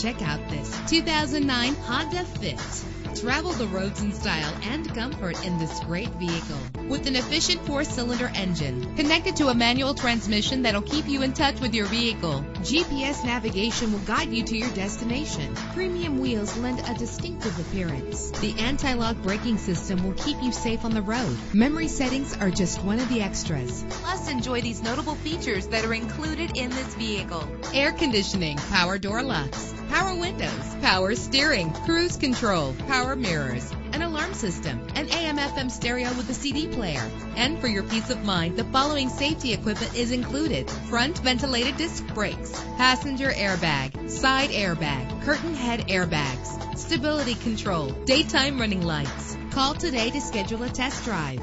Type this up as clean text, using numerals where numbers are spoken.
Check out this 2009 Honda Fit. Travel the roads in style and comfort in this great vehicle with an efficient 4-cylinder engine connected to a manual transmission that'll keep you in touch with your vehicle. GPS navigation will guide you to your destination. Premium wheels lend a distinctive appearance. The anti-lock braking system will keep you safe on the road. Memory settings are just one of the extras. Plus, enjoy these notable features that are included in this vehicle: air conditioning, power door locks, power windows, power steering, cruise control, power mirrors, an alarm system, an AM/FM stereo with a CD player. And for your peace of mind, the following safety equipment is included: front ventilated disc brakes, passenger airbag, side airbag, curtain head airbags, stability control, daytime running lights. Call today to schedule a test drive.